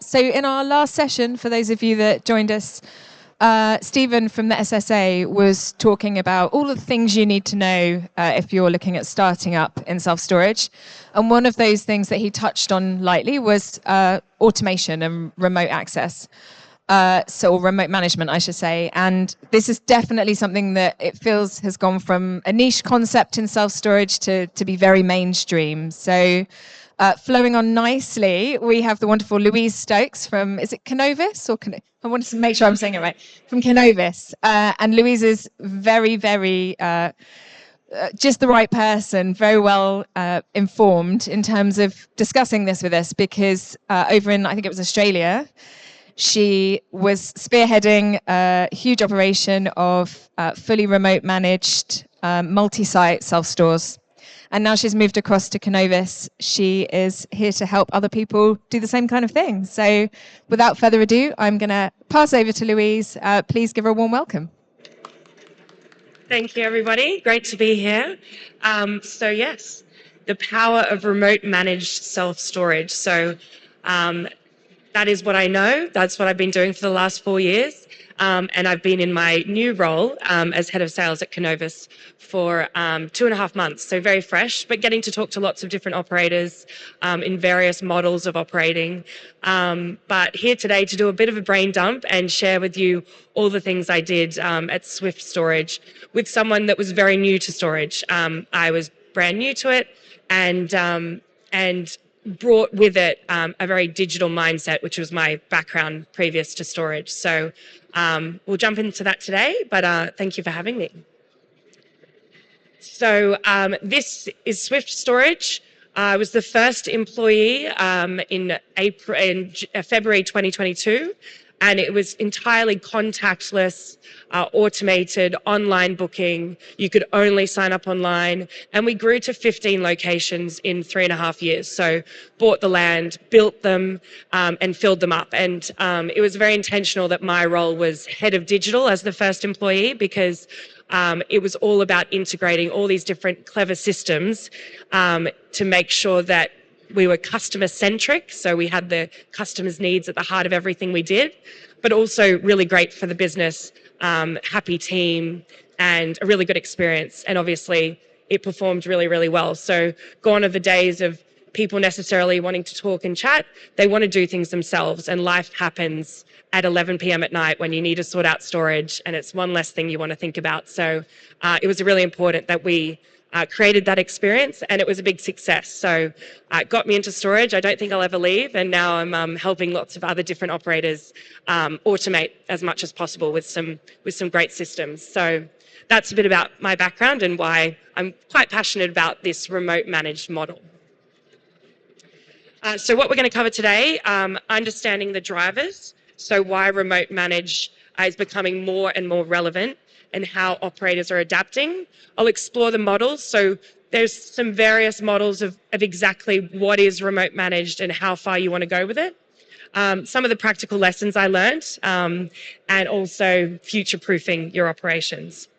So in our last session, for those of you that joined us, Stephen from the SSA was talking about all of the things you need to know if you're looking at starting up in self-storage. And one of those things that he touched on lightly was automation and remote access. Or remote management, I should say. And this is definitely something that it feels has gone from a niche concept in self-storage to be very mainstream. So flowing on nicely, we have the wonderful Louise Stokes from, is it Canovis? I wanted to make sure I'm saying it right, from Canovis. And Louise is very, very just the right person, very well informed in terms of discussing this with us, because over in, I think it was Australia, she was spearheading a huge operation of fully remote managed multi-site self-stores. And now she's moved across to Canovis. She is here to help other people do the same kind of thing. So without further ado, I'm going to pass over to Louise. Please give her a warm welcome. Thank you, everybody. Great to be here. So yes, the power of remote managed self-storage. So that is what I know. That's what I've been doing for the last 4 years. And I've been in my new role as head of sales at Canovis for 2.5 months. So very fresh, but getting to talk to lots of different operators in various models of operating. But here today to do a bit of a brain dump and share with you all the things I did at Swift Storage with someone that was very new to storage. I was brand new to it and brought with it a very digital mindset, which was my background previous to storage. So we'll jump into that today, but thank you for having me. So this is Swift Storage. I was the first employee in February 2022, and it was entirely contactless, automated, online booking. You could only sign up online, and we grew to 15 locations in 3.5 years. So bought the land, built them, and filled them up. And it was very intentional that my role was head of digital as the first employee, because it was all about integrating all these different clever systems to make sure that we were customer centric. So we had the customer's needs at the heart of everything we did, but also really great for the business, happy team, and a really good experience. And obviously it performed really, really well. So gone are the days of people necessarily wanting to talk and chat. They want to do things themselves, and life happens at 11 p.m. at night when you need to sort out storage, and it's one less thing you want to think about. So it was really important that we created that experience, and it was a big success. So it got me into storage. I don't think I'll ever leave, and now I'm helping lots of other different operators automate as much as possible with some great systems. So that's a bit about my background and why I'm quite passionate about this remote managed model. So what we're going to cover today, understanding the drivers, so why remote manage is becoming more and more relevant, and how operators are adapting. I'll explore the models. So there's some various models of exactly what is remote managed and how far you want to go with it. Some of the practical lessons I learned, and also future-proofing your operations.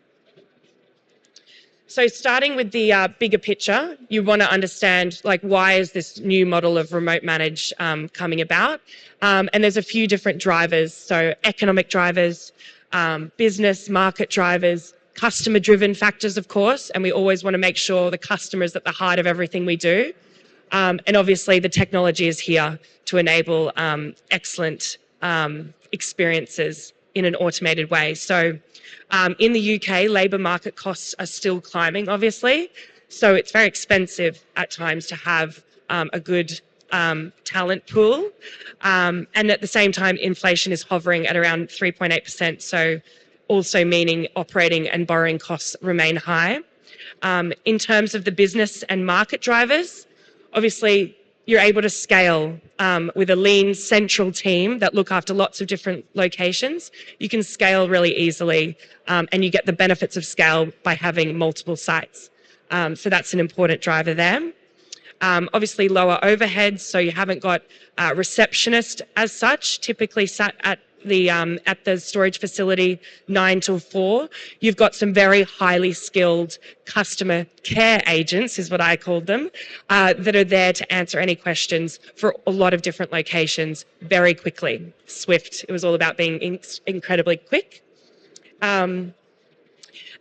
So starting with the bigger picture, you want to understand, like, why is this new model of remote manage coming about? And there's a few different drivers. So economic drivers, business, market drivers, customer-driven factors, of course, and we always want to make sure the customer is at the heart of everything we do. And obviously the technology is here to enable excellent experiences in an automated way. So in the UK, labour market costs are still climbing, obviously. So it's very expensive at times to have a good talent pool. And at the same time, inflation is hovering at around 3.8%. So also meaning operating and borrowing costs remain high. In terms of the business and market drivers, obviously you're able to scale with a lean central team that look after lots of different locations. You can scale really easily, and you get the benefits of scale by having multiple sites. So that's an important driver there. Obviously lower overheads, so you haven't got a receptionist as such, typically sat at at the storage facility 9 till 4, you've got some very highly skilled customer care agents, is what I called them, that are there to answer any questions for a lot of different locations very quickly. Swift. It was all about being incredibly quick.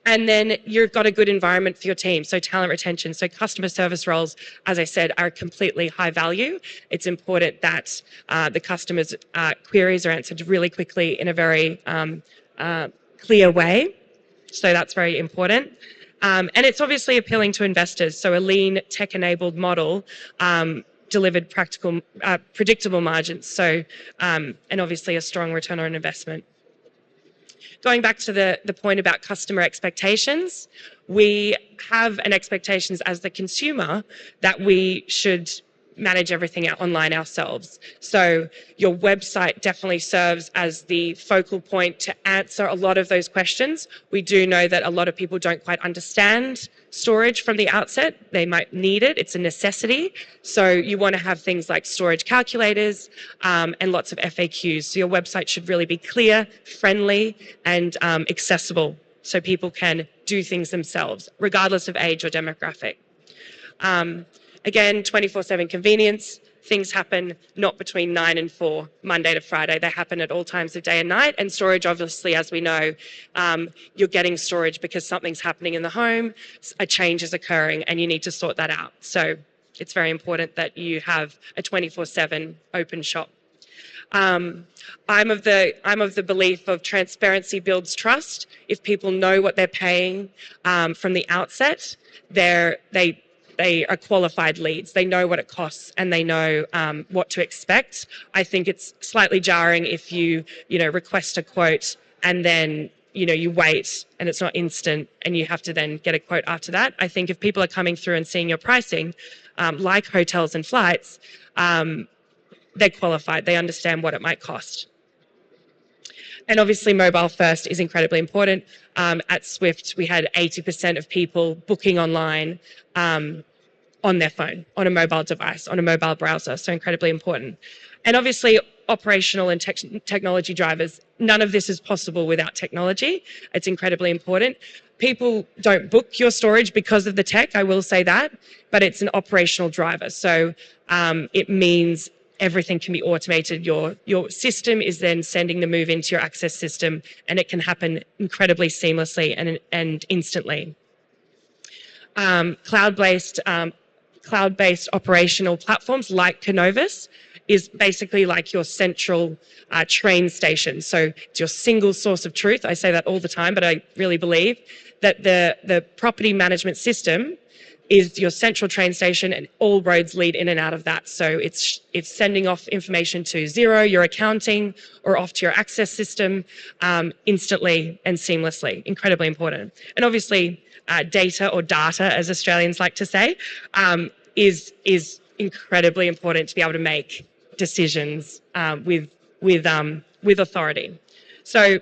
And then you've got a good environment for your team. So talent retention, so customer service roles, as I said, are completely high value. It's important that the customers' queries are answered really quickly in a very clear way. So that's very important. And it's obviously appealing to investors. So a lean, tech-enabled model delivered predictable margins. So, and obviously a strong return on investment. Going back to the point about customer expectations, we have an expectations as the consumer that we should manage everything out online ourselves. So your website definitely serves as the focal point to answer a lot of those questions. We do know that a lot of people don't quite understand storage from the outset. They might need it. It's a necessity. So you want to have things like storage calculators and lots of FAQs. So your website should really be clear, friendly, and accessible so people can do things themselves, regardless of age or demographic. Again, 24/7 convenience. Things happen not between 9 and 4, Monday to Friday. They happen at all times of day and night. And storage, obviously, as we know, you're getting storage because something's happening in the home, a change is occurring, and you need to sort that out. So it's very important that you have a 24/7 open shop. I'm of the belief of transparency builds trust. If people know what they're paying from the outset, they are qualified leads. They know what it costs and they know what to expect. I think it's slightly jarring if you request a quote and then you wait and it's not instant and you have to then get a quote after that. I think if people are coming through and seeing your pricing, like hotels and flights, they're qualified. They understand what it might cost. And obviously mobile first is incredibly important. At Swift, we had 80% of people booking online on their phone, on a mobile device, on a mobile browser. So incredibly important. And obviously operational and technology drivers. None of this is possible without technology. It's incredibly important. People don't book your storage because of the tech, I will say that, but it's an operational driver. So it means everything can be automated. Your system is then sending the move into your access system, and it can happen incredibly seamlessly and instantly. Cloud-based operational platforms like Canovus is basically like your central train station. So it's your single source of truth. I say that all the time, but I really believe that the property management system is your central train station and all roads lead in and out of that. So it's sending off information to Xero, your accounting, or off to your access system instantly and seamlessly. Incredibly important. And obviously data, as Australians like to say, is incredibly important to be able to make decisions with authority. So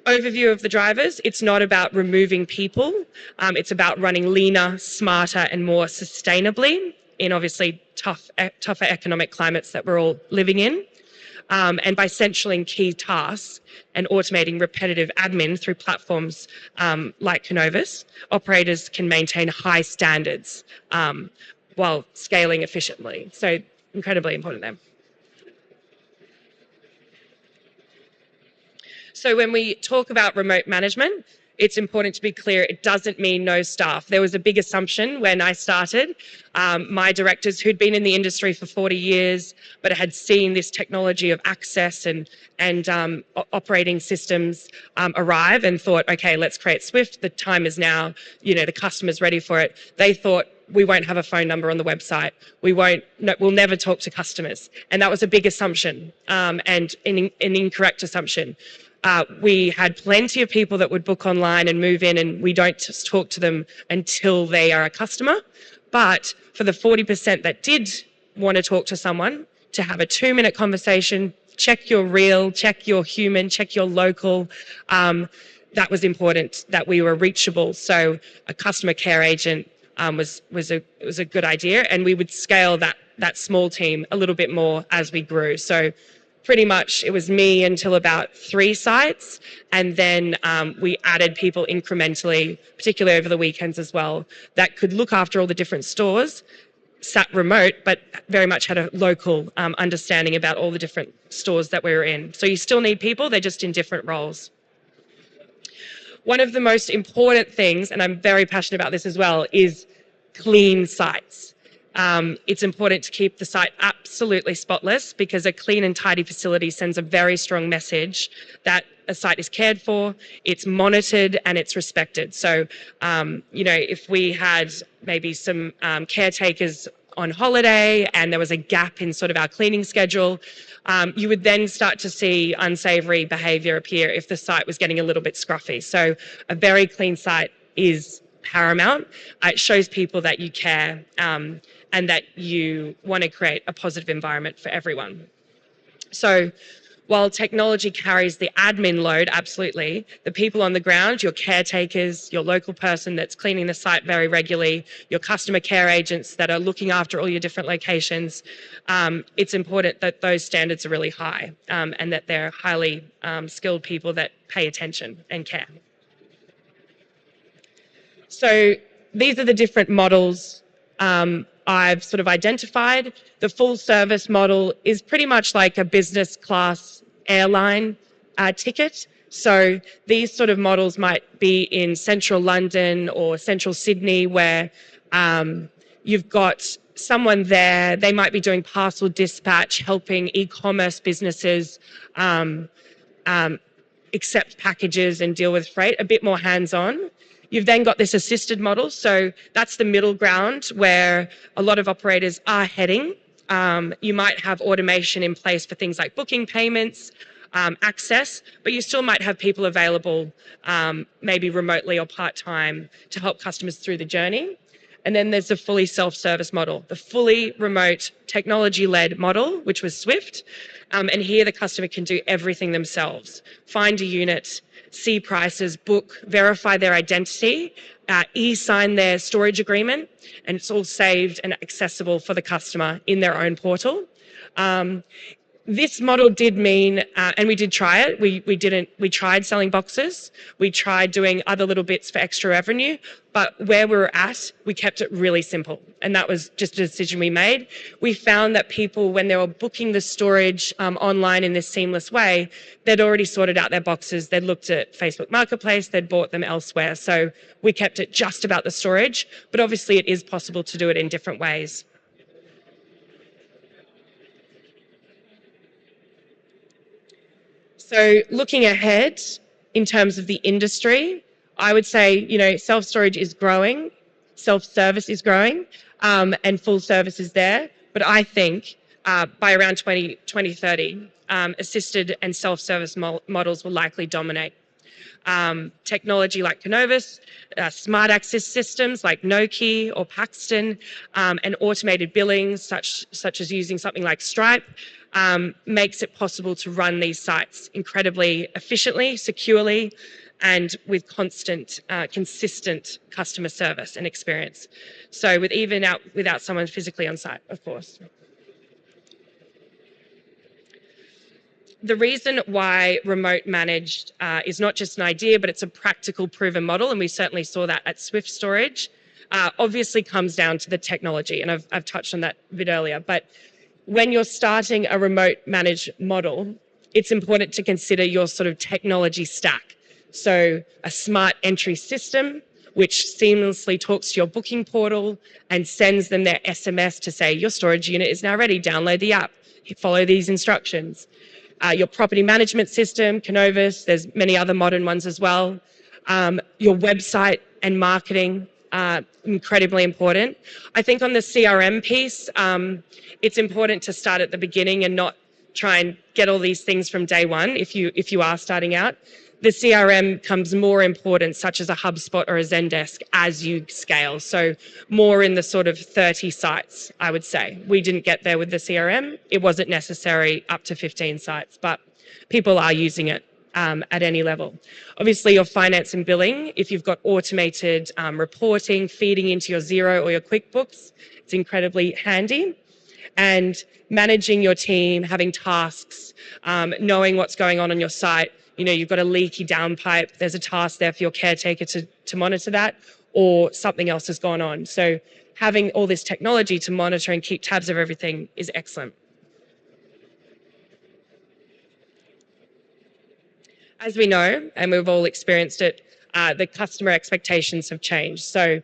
overview of the drivers, it's not about removing people. It's about running leaner, smarter, and more sustainably in obviously tougher economic climates that we're all living in. And by centraling key tasks and automating repetitive admin through platforms like Canovus, operators can maintain high standards while scaling efficiently. So incredibly important there. So when we talk about remote management, it's important to be clear, it doesn't mean no staff. There was a big assumption when I started. My directors, who'd been in the industry for 40 years, but had seen this technology of access and operating systems arrive and thought, okay, let's create Swift. The time is now, the customer's ready for it. They thought, we won't have a phone number on the website. We'll never talk to customers. And that was a big assumption and an incorrect assumption. We had plenty of people that would book online and move in, and we don't just talk to them until they are a customer. But for the 40% that did want to talk to someone, to have a 2-minute conversation, check you're real, check you're human, check you're local, that was important, that we were reachable. So a customer care agent was a good idea, and we would scale that small team a little bit more as we grew. So pretty much it was me until about 3 sites, and then we added people incrementally, particularly over the weekends as well, that could look after all the different stores, sat remote, but very much had a local understanding about all the different stores that we were in. So you still need people, they're just in different roles. One of the most important things, and I'm very passionate about this as well, is clean sites. It's important to keep the site absolutely spotless, because a clean and tidy facility sends a very strong message that a site is cared for, it's monitored, and it's respected. So, if we had maybe some caretakers on holiday and there was a gap in sort of our cleaning schedule, you would then start to see unsavoury behaviour appear if the site was getting a little bit scruffy. So a very clean site is paramount. It shows people that you care and that you want to create a positive environment for everyone. So while technology carries the admin load, absolutely, the people on the ground, your caretakers, your local person that's cleaning the site very regularly, your customer care agents that are looking after all your different locations, it's important that those standards are really high and that they're highly skilled people that pay attention and care. So these are the different models I've sort of identified. The full service model is pretty much like a business class airline ticket. So these sort of models might be in central London or central Sydney, where you've got someone there, they might be doing parcel dispatch, helping e-commerce businesses accept packages and deal with freight, a bit more hands-on. You've then got this assisted model. So that's the middle ground where a lot of operators are heading. You might have automation in place for things like booking payments, access, but you still might have people available, maybe remotely or part-time, to help customers through the journey. And then there's the fully self-service model, the fully remote technology-led model, which was Swift. And here the customer can do everything themselves: find a unit, see prices, book, verify their identity, e-sign their storage agreement, and it's all saved and accessible for the customer in their own portal. This model did mean, and we did try it, we tried selling boxes, we tried doing other little bits for extra revenue, but where we were at, we kept it really simple. And that was just a decision we made. We found that people, when they were booking the storage online in this seamless way, they'd already sorted out their boxes, they'd looked at Facebook Marketplace, they'd bought them elsewhere. So we kept it just about the storage, but obviously it is possible to do it in different ways. So looking ahead in terms of the industry, I would say, self-storage is growing, self-service is growing, and full service is there. But I think by around 2030, assisted and self-service models will likely dominate. Technology like Canovus, smart access systems like Noki or Paxton, and automated billings such as using something like Stripe, makes it possible to run these sites incredibly efficiently, securely, and with constant, consistent customer service and experience. So without someone physically on site, of course. The reason why remote managed is not just an idea, but it's a practical proven model, and we certainly saw that at Swift Storage, obviously comes down to the technology, and I've touched on that a bit earlier. But when you're starting a remote managed model, it's important to consider your sort of technology stack. So a smart entry system, which seamlessly talks to your booking portal and sends them their SMS to say, your storage unit is now ready, download the app, follow these instructions. Your property management system, Canovus, there's many other modern ones as well. Your website and marketing, incredibly important. I think on the CRM piece, it's important to start at the beginning and not try and get all these things from day one if you are starting out. The CRM becomes more important, such as a HubSpot or a Zendesk, as you scale. So more in the sort of 30 sites, I would say. We didn't get there with the CRM. It wasn't necessary up to 15 sites, but people are using it at any level. Obviously, your finance and billing, if you've got automated reporting feeding into your Xero or your QuickBooks, it's incredibly handy. And managing your team, having tasks, knowing what's going on your site. You know, you've got a leaky downpipe, there's a task there for your caretaker to monitor that, or something else has gone on. So having all this technology to monitor and keep tabs of everything is excellent. As we know, and we've all experienced it, the customer expectations have changed. So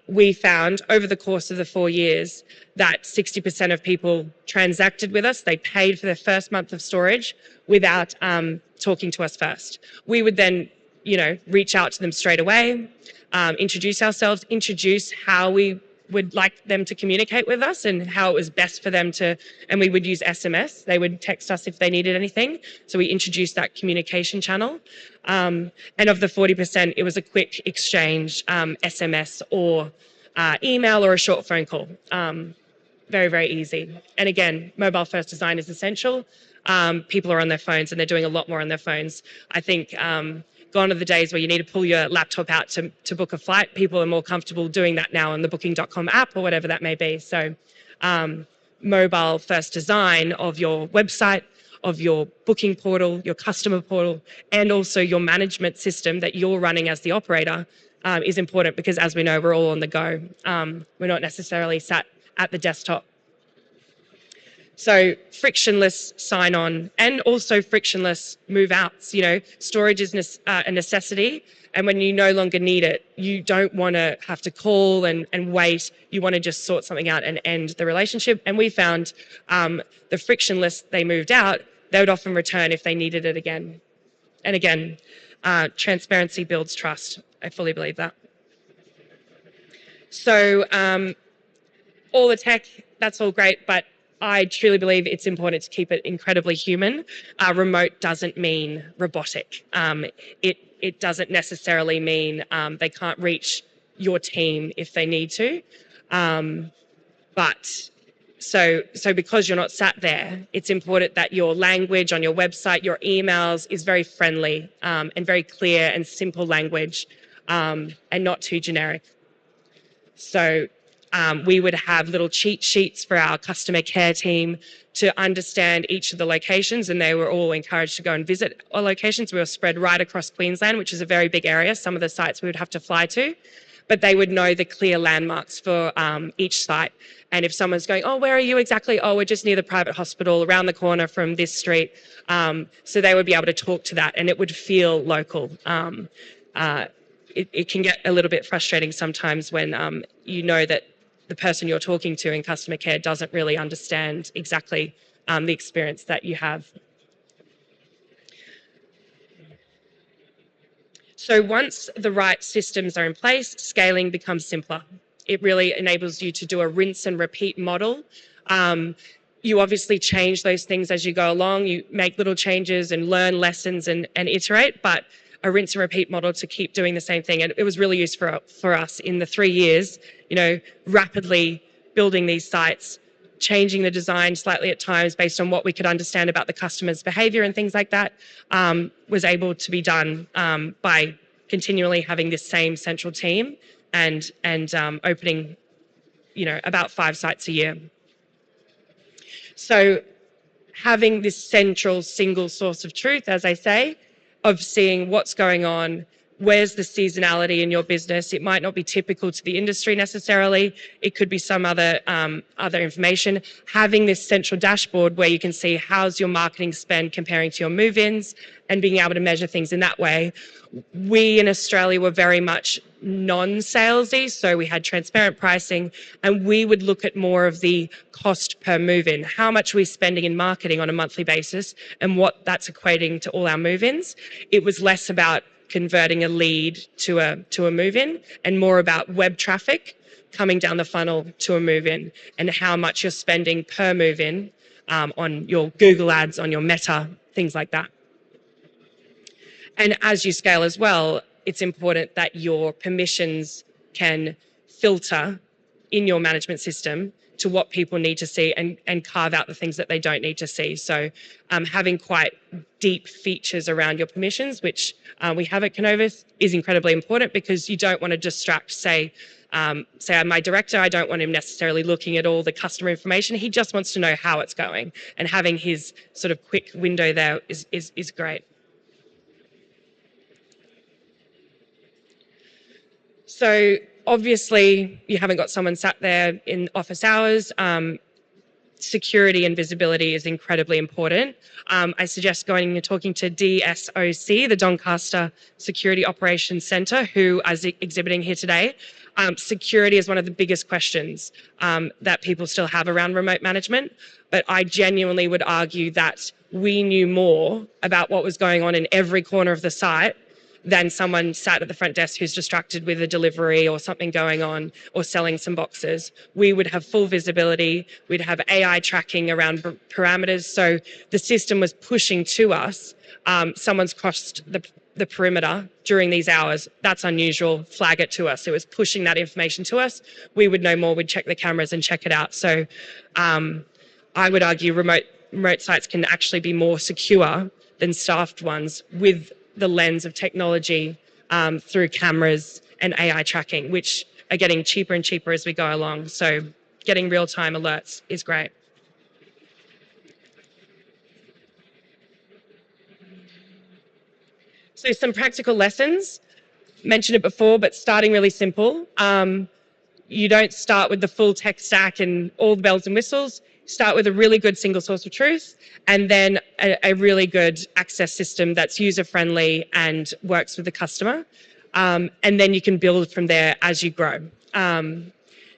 we found over the course of the 4 years that 60% of people transacted with us. They paid for their first month of storage without talking to us first. We would then, reach out to them straight away, introduce ourselves, introduce how we would like them to communicate with us and how it was best for them to, and we would use SMS. They would text us if they needed anything. So we introduced that communication channel. And of the 40%, it was a quick exchange, SMS or email or a short phone call. Very, very easy. And again, mobile first design is essential. People are on their phones and they're doing a lot more on their phones. I think gone are the days where you need to pull your laptop out to book a flight. People are more comfortable doing that now on the booking.com app or whatever that may be. So mobile first design of your website, of your booking portal, your customer portal, and also your management system that you're running as the operator is important because, as we know, we're all on the go. We're not necessarily sat at the desktop. So frictionless sign-on and also frictionless move-outs. Storage is a necessity, and when you no longer need it, you don't want to have to call and wait. You want to just sort something out and end the relationship. And we found the frictionless, they moved out, they would often return if they needed it again. And again, transparency builds trust. I fully believe that. So all the tech, that's all great, but I truly believe it's important to keep it incredibly human. Remote doesn't mean robotic. It doesn't necessarily mean they can't reach your team if they need to. But so because you're not sat there, it's important that your language on your website, your emails is very friendly and very clear and simple language and not too generic. So we would have little cheat sheets for our customer care team to understand each of the locations, and they were all encouraged to go and visit our locations. We were spread right across Queensland, which is a very big area. Some of the sites we would have to fly to, but they would know the clear landmarks for each site. And if someone's going, oh, where are you exactly? Oh, we're just near the private hospital around the corner from this street. So they would be able to talk to that and it would feel local. It can get a little bit frustrating sometimes when you know that the person you're talking to in customer care doesn't really understand exactly the experience that you have. So once the right systems are in place, scaling becomes simpler. It really enables you to do a rinse and repeat model. You obviously change those things as you go along. You make little changes and learn lessons and iterate, but a rinse and repeat model to keep doing the same thing. And it was really useful for us in the 3 years, rapidly building these sites, changing the design slightly at times based on what we could understand about the customer's behavior and things like that, was able to be done by continually having this same central team and opening, about 5 sites a year. So having this central single source of truth, as I say, of seeing what's going on, where's the seasonality in your business. It might not be typical to the industry necessarily. It could be some other information. Having this central dashboard where you can see how's your marketing spend comparing to your move-ins and being able to measure things in that way. We in Australia were very much non-salesy, so we had transparent pricing and we would look at more of the cost per move-in, how much we're spending in marketing on a monthly basis and what that's equating to all our move-ins. It was less about converting a lead to a move-in and more about web traffic coming down the funnel to a move-in and how much you're spending per move-in on your Google ads, on your Meta, things like that. And as you scale as well, it's important that your permissions can filter in your management system to what people need to see and carve out the things that they don't need to see. So having quite deep features around your permissions, which we have at Canovus, is incredibly important because you don't want to distract, say, say my director, I don't want him necessarily looking at all the customer information. He just wants to know how it's going, and having his sort of quick window there is great. So obviously you haven't got someone sat there in office hours. Security and visibility is incredibly important. I suggest going and talking to DSOC, the Doncaster Security Operations Centre, who is exhibiting here today. Security is one of the biggest questions that people still have around remote management, but I genuinely would argue that we knew more about what was going on in every corner of the site than someone sat at the front desk who's distracted with a delivery or something going on or selling some boxes. We would have full visibility. We'd have AI tracking around parameters. So the system was pushing to us. Someone's crossed the perimeter during these hours. That's unusual. Flag it to us. It was pushing that information to us. We would know more. We'd check the cameras and check it out. So I would argue remote sites can actually be more secure than staffed ones with the lens of technology through cameras and AI tracking, which are getting cheaper and cheaper as we go along. So getting real-time alerts is great. So some practical lessons, mentioned it before, but starting really simple. You don't start with the full tech stack and all the bells and whistles. Start with a really good single source of truth, and then a really good access system that's user-friendly and works with the customer. And then you can build from there as you grow.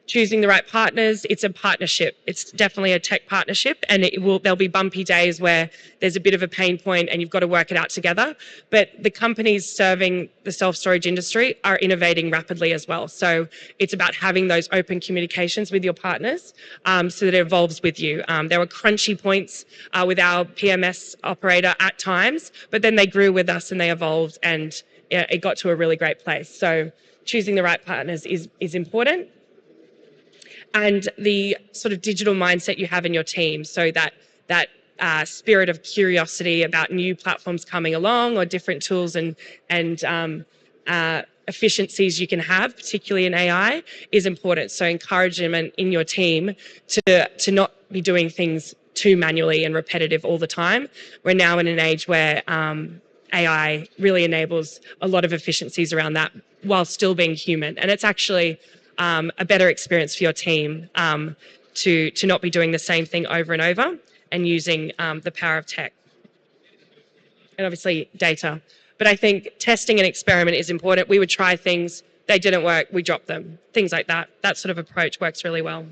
Choosing the right partners, it's a partnership. It's definitely a tech partnership, and there'll be bumpy days where there's a bit of a pain point and you've got to work it out together. But the companies serving the self-storage industry are innovating rapidly as well. So it's about having those open communications with your partners so that it evolves with you. There were crunchy points with our PMS operator at times, but then they grew with us and they evolved, and it got to a really great place. So choosing the right partners is important. And the sort of digital mindset you have in your team, so that spirit of curiosity about new platforms coming along or different tools and efficiencies you can have, particularly in AI, is important. So encouragement in your team to not be doing things too manually and repetitive all the time. We're now in an age where AI really enables a lot of efficiencies around that while still being human. And it's actually a better experience for your team to not be doing the same thing over and over, and using the power of tech. And obviously data. But I think testing and experiment is important. We would try things, they didn't work, we dropped them. Things like that. That sort of approach works really well.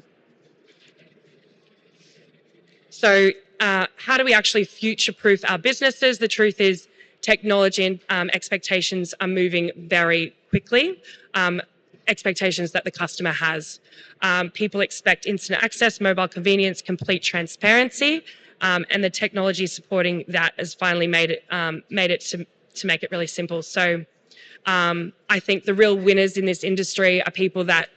So how do we actually future-proof our businesses? The truth is technology and expectations are moving very quickly. Expectations that the customer has. People expect instant access, mobile convenience, complete transparency, and the technology supporting that has finally made it to make it really simple. So I think the real winners in this industry are people that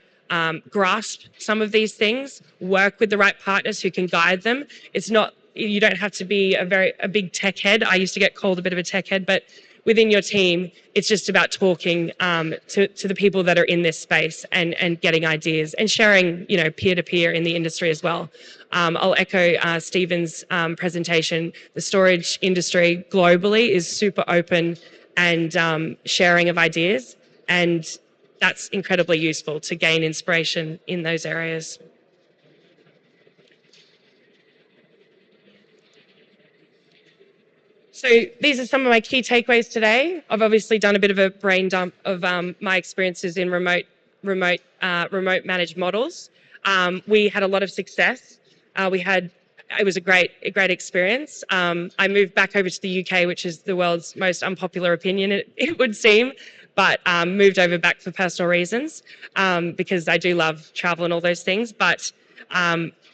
grasp some of these things, work with the right partners who can guide them. It's not, you don't have to be a big tech head. I used to get called a bit of a tech head, but within your team, it's just about talking to the people that are in this space and getting ideas and sharing, peer-to-peer in the industry as well. I'll echo Stephen's presentation. The storage industry globally is super open and sharing of ideas, and that's incredibly useful to gain inspiration in those areas. So these are some of my key takeaways today. I've obviously done a bit of a brain dump of my experiences in remote managed models. We had a lot of success. It was a great experience. I moved back over to the UK, which is the world's most unpopular opinion, it would seem, but moved over back for personal reasons because I do love travel and all those things. But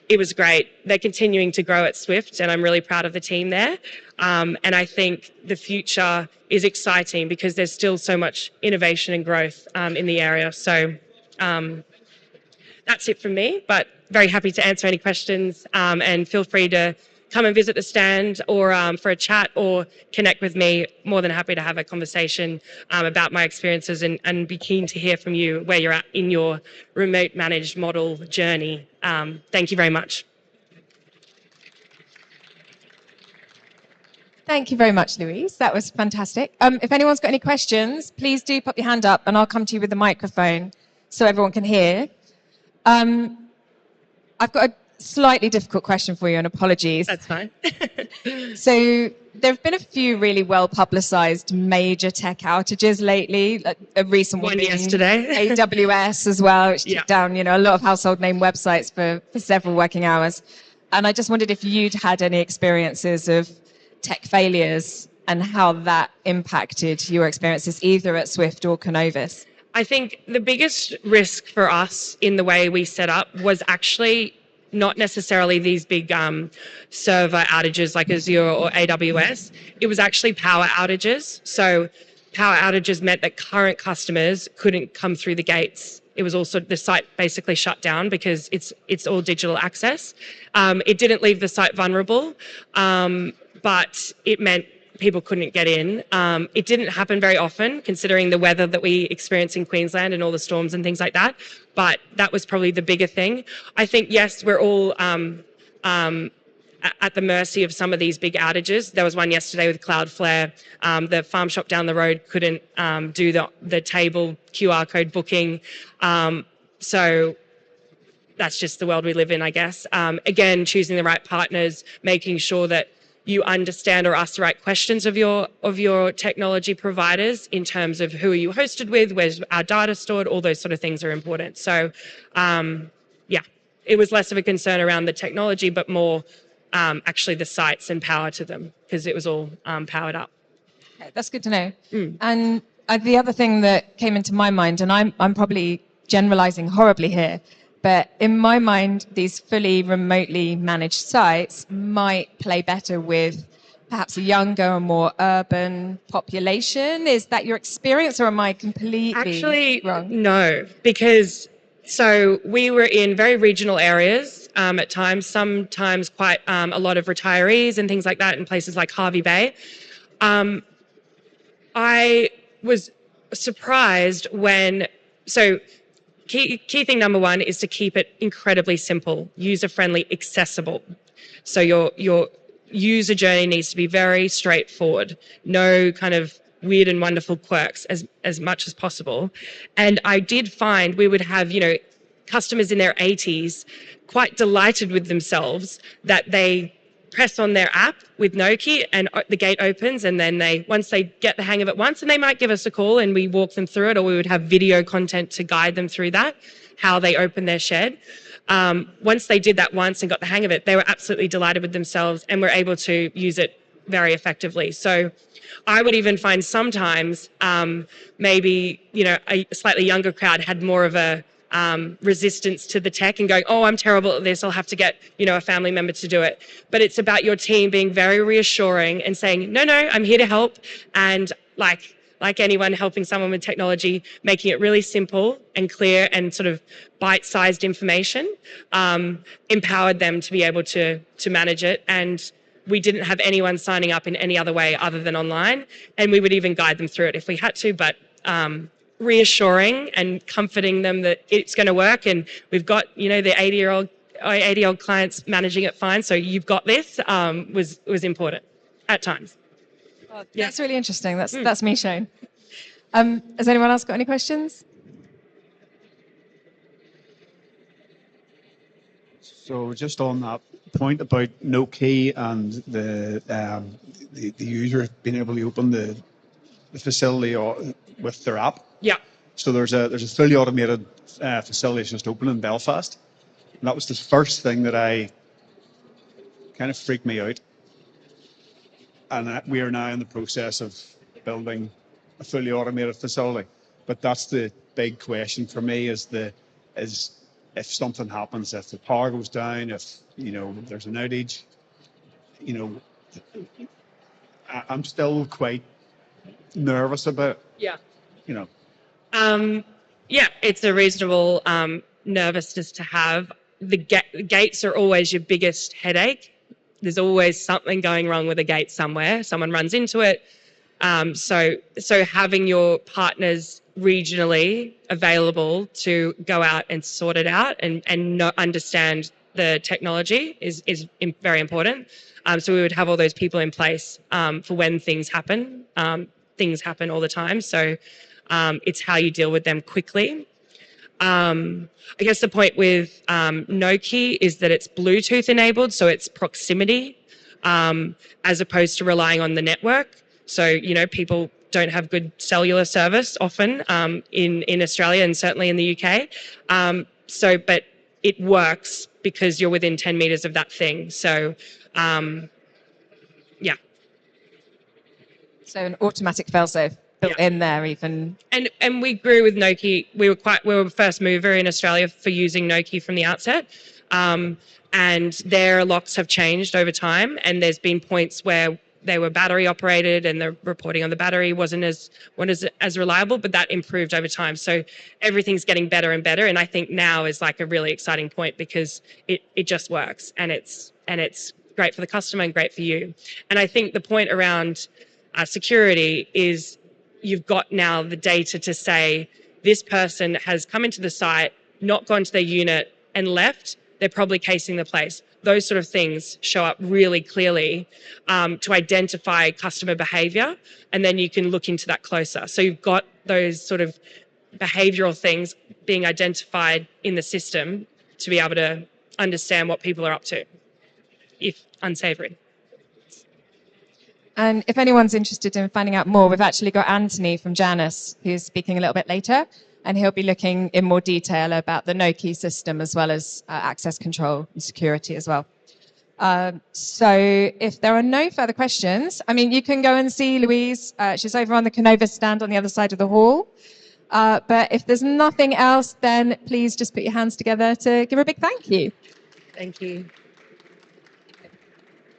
it was great. They're continuing to grow at Swift, and I'm really proud of the team there. And I think the future is exciting because there's still so much innovation and growth in the area. So that's it from me, but very happy to answer any questions, and feel free to come and visit the stand or for a chat or connect with me. More than happy to have a conversation about my experiences and be keen to hear from you where you're at in your remote managed model journey. Thank you very much. Thank you very much, Louise. That was fantastic. If anyone's got any questions, please do pop your hand up and I'll come to you with the microphone so everyone can hear. I've got a slightly difficult question for you, and apologies. That's fine. So there have been a few really well-publicized major tech outages lately. Like a recent one being yesterday. AWS as well, which took Yeah. down, a lot of household name websites for several working hours. And I just wondered if you'd had any experiences of tech failures and how that impacted your experiences either at Swift or Canovis. I think the biggest risk for us in the way we set up was actually not necessarily these big server outages like Azure or AWS. It was actually power outages. So power outages meant that current customers couldn't come through the gates. It was also the site basically shut down because it's all digital access. It didn't leave the site vulnerable, but it meant people couldn't get in. It didn't happen very often, considering the weather that we experience in Queensland and all the storms and things like that. But that was probably the bigger thing. I think, yes, we're all at the mercy of some of these big outages. There was one yesterday with Cloudflare. The farm shop down the road couldn't do the table QR code booking. So that's just the world we live in, I guess. Again, choosing the right partners, making sure that you understand or ask the right questions of your technology providers in terms of who are you hosted with, where's our data stored, all those sort of things are important. So, yeah, it was less of a concern around the technology, but more actually the sites and power to them because it was all powered up. Okay, that's good to know. And the other thing that came into my mind, and I'm probably generalizing horribly here, but in my mind, these fully remotely managed sites might play better with perhaps a younger or more urban population. Is that your experience, or am I completely wrong? No, because so we were in very regional areas at times, sometimes quite a lot of retirees and things like that in places like Hervey Bay. I was surprised when, Key thing number one is to keep it incredibly simple, user-friendly, accessible. So your user journey needs to be very straightforward. No kind of weird and wonderful quirks as much as possible. And I did find we would have, customers in their 80s quite delighted with themselves that they press on their app with no key and the gate opens, and then once they get the hang of it once, and they might give us a call and we walk them through it, or we would have video content to guide them through that, how they open their shed. Once they did that once and got the hang of it, they were absolutely delighted with themselves and were able to use it very effectively. So I would even find sometimes maybe, a slightly younger crowd had more of a resistance to the tech and going, oh, I'm terrible at this, I'll have to get, a family member to do it. But it's about your team being very reassuring and saying, no, I'm here to help. And like anyone helping someone with technology, making it really simple and clear and sort of bite-sized information, empowered them to be able to manage it. And we didn't have anyone signing up in any other way other than online. And we would even guide them through it if we had to, but reassuring and comforting them that it's going to work, and we've got the 80-year-old clients managing it fine, so you've got this, was important at times. Well, that's really interesting. That's me shown. Has anyone else got any questions? So just on that point about no key and the user being able to open the facility with their app. Yeah. So there's a fully automated facility just open in Belfast, and that was the first thing that kind of freaked me out. And we are now in the process of building a fully automated facility. But that's the big question for me: is if something happens, if the power goes down, if there's an outage, I'm still quite nervous about it. Yeah. Yeah, it's a reasonable nervousness to have. The gates are always your biggest headache. there's always something going wrong with a gate somewhere. Someone runs into it. So having your partners regionally available to go out and sort it out and understand the technology is very important. So we would have all those people in place for when things happen. Things happen all the time. So it's how you deal with them quickly. I guess the point with Noki is that it's Bluetooth enabled, so it's proximity as opposed to relying on the network. So, you know, people don't have good cellular service often in Australia and certainly in the UK. But it works because you're within 10 meters of that thing. So, yeah. So an automatic failsafe built in there even. And we grew with Noki. We were first mover in Australia for using Noki from the outset. And their locks have changed over time. And there's been points where they were battery operated and the reporting on the battery wasn't as reliable, but that improved over time. So everything's getting better and better. And I think now is like a really exciting point because it just works and it's great for the customer and great for you. And I think the point around security is you've got now the data to say this person has come into the site, not gone to their unit and left. They're probably casing the place. Those sort of things show up really clearly to identify customer behavior, and then you can look into that closer. So you've got those sort of behavioral things being identified in the system to be able to understand what people are up to, if unsavory. And if anyone's interested in finding out more, we've actually got Anthony from Janus, who's speaking a little bit later, and he'll be looking in more detail about the Noki system as well as access control and security as well. So if there are no further questions, I mean, you can go and see Louise. She's over on the Canova stand on the other side of the hall. But if there's nothing else, then please just put your hands together to give her a big thank you. Thank you.